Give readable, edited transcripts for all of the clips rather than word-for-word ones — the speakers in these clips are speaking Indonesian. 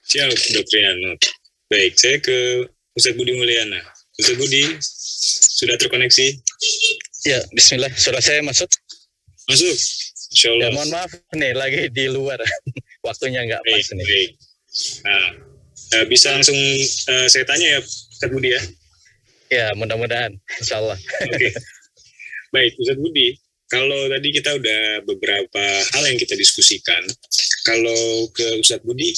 Siap, Dr. Riano. Baik, saya ke Ustaz Budi Mulyana. Ustaz Budi, sudah terkoneksi? Ya, bismillah. Suara saya masuk? Masuk. Insyaallah. Ya, mohon maaf nih, lagi di luar. Waktunya nggak pas nih. Baik. Nah, bisa langsung saya tanya ya, Ustaz Budi ya? Ya, mudah-mudahan. Insyaallah. Oke. Baik, Ustaz Budi. Kalau tadi kita udah beberapa hal yang kita diskusikan, kalau ke Ustaz Budi,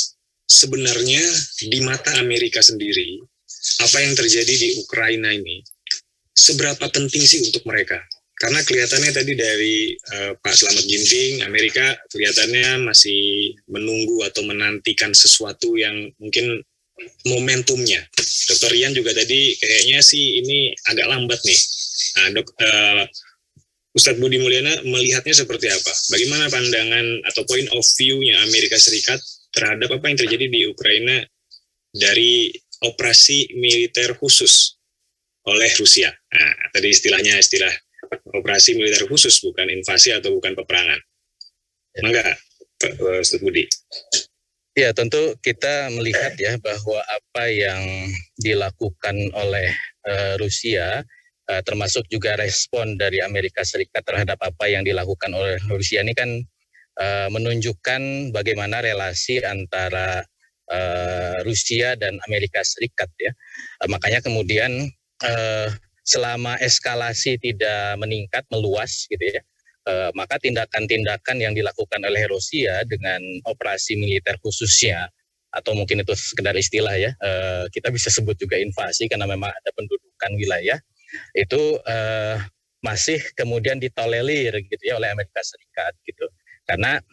sebenarnya di mata Amerika sendiri, apa yang terjadi di Ukraina ini, seberapa penting sih untuk mereka? Karena kelihatannya tadi dari Pak Slamet Ginting, Amerika kelihatannya masih menunggu atau menantikan sesuatu yang mungkin momentumnya. Dr. Rian juga tadi kayaknya sih ini agak lambat nih. Nah, Ustadz Budi Mulyana melihatnya seperti apa? Bagaimana pandangan atau point of view-nya Amerika Serikat terhadap apa yang terjadi di Ukraina dari operasi militer khusus oleh Rusia? Nah, tadi istilah operasi militer khusus, bukan invasi atau bukan peperangan. Mangga, Ustadz Budi. Ya, tentu kita melihat ya bahwa apa yang dilakukan oleh Rusia, termasuk juga respon dari Amerika Serikat terhadap apa yang dilakukan oleh Rusia ini kan menunjukkan bagaimana relasi antara Rusia dan Amerika Serikat ya. Makanya kemudian selama eskalasi tidak meningkat, meluas gitu ya, maka tindakan-tindakan yang dilakukan oleh Rusia dengan operasi militer khususnya, atau mungkin itu sekedar istilah ya, kita bisa sebut juga invasi karena memang ada pendudukan wilayah, itu masih kemudian ditolerir gitu ya oleh Amerika Serikat gitu. Karena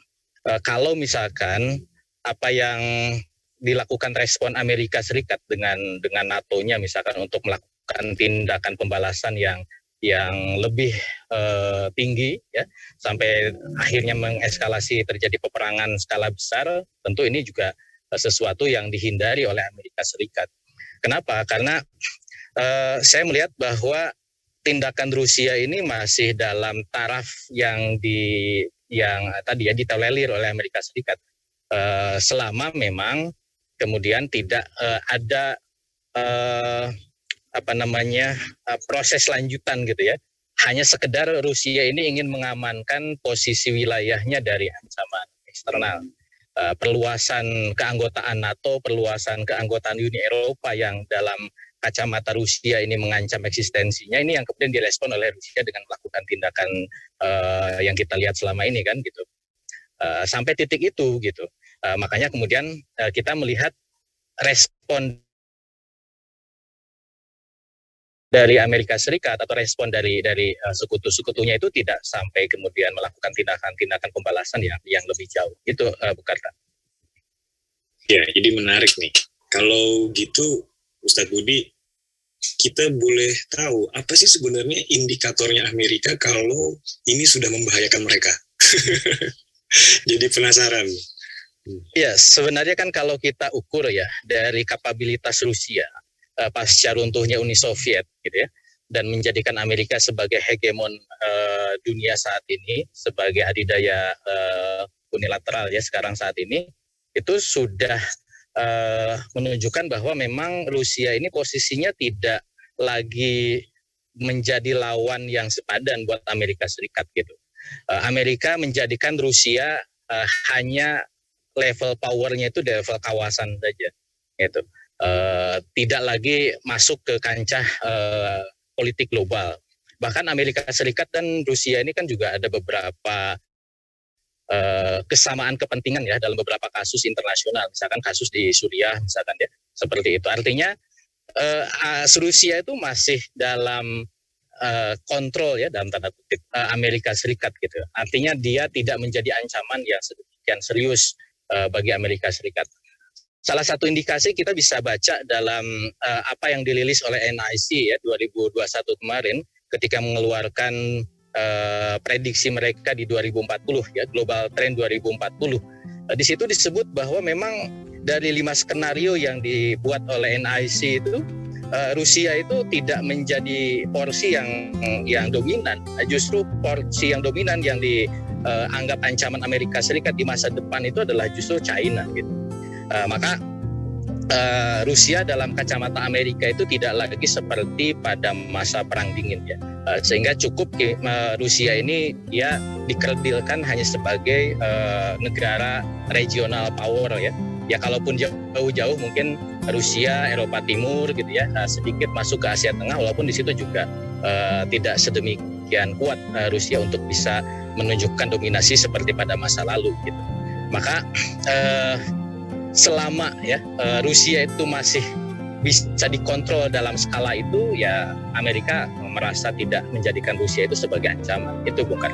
kalau misalkan apa yang dilakukan respon Amerika Serikat dengan NATO-nya misalkan untuk melakukan tindakan pembalasan yang lebih tinggi ya sampai akhirnya mengeskalasi terjadi peperangan skala besar, tentu ini juga sesuatu yang dihindari oleh Amerika Serikat. Kenapa? Karena saya melihat bahwa tindakan Rusia ini masih dalam taraf yang tadi ya ditolerir oleh Amerika Serikat selama memang kemudian tidak ada proses lanjutan gitu ya. Hanya sekedar Rusia ini ingin mengamankan posisi wilayahnya dari ancaman eksternal. Perluasan keanggotaan NATO, perluasan keanggotaan Uni Eropa yang dalam kacamata Rusia ini mengancam eksistensinya, ini yang kemudian direspon oleh Rusia dengan melakukan tindakan yang kita lihat selama ini kan gitu. Sampai titik itu gitu. Makanya kemudian kita melihat respon dari Amerika Serikat atau respon dari sekutu-sekutunya itu tidak sampai kemudian melakukan tindakan-tindakan pembalasan yang lebih jauh. Itu Bu Karta. Ya, jadi menarik nih. Kalau gitu Ustadz Budi, kita boleh tahu apa sih sebenarnya indikatornya Amerika kalau ini sudah membahayakan mereka? Jadi penasaran. Ya, sebenarnya kan kalau kita ukur ya dari kapabilitas Rusia pasca runtuhnya Uni Soviet gitu ya, dan menjadikan Amerika sebagai hegemon dunia saat ini, sebagai adidaya unilateral ya sekarang saat ini, itu sudah menunjukkan bahwa memang Rusia ini posisinya tidak lagi menjadi lawan yang sepadan buat Amerika Serikat gitu. Amerika menjadikan Rusia hanya level powernya itu di level kawasan saja gitu. Tidak lagi masuk ke kancah politik global. Bahkan Amerika Serikat dan Rusia ini kan juga ada beberapa kesamaan kepentingan ya dalam beberapa kasus internasional, misalkan kasus di Suriah misalkan ya, seperti itu. Artinya Rusia itu masih dalam kontrol ya dalam tanda kutip Amerika Serikat gitu. Artinya dia tidak menjadi ancaman yang sedemikian serius bagi Amerika Serikat. Salah satu indikasi kita bisa baca dalam apa yang dirilis oleh NIC ya 2021 kemarin ketika mengeluarkan prediksi mereka di 2040 ya, Global Trend 2040. Di situ disebut bahwa memang dari 5 skenario yang dibuat oleh NIC itu Rusia itu tidak menjadi porsi yang dominan. Justru porsi yang dominan yang dianggap ancaman Amerika Serikat di masa depan itu adalah justru China gitu. Maka Rusia dalam kacamata Amerika itu tidak lagi seperti pada masa Perang Dingin ya. Sehingga cukup Rusia ini ya dikerdilkan hanya sebagai negara regional power ya. Ya kalaupun jauh-jauh mungkin Rusia, Eropa Timur gitu ya, sedikit masuk ke Asia Tengah, walaupun di situ juga tidak sedemikian kuat Rusia untuk bisa menunjukkan dominasi seperti pada masa lalu gitu. Maka selama ya Rusia itu masih bisa dikontrol dalam skala itu, ya Amerika merasa tidak menjadikan Rusia itu sebagai ancaman. Itu bukan.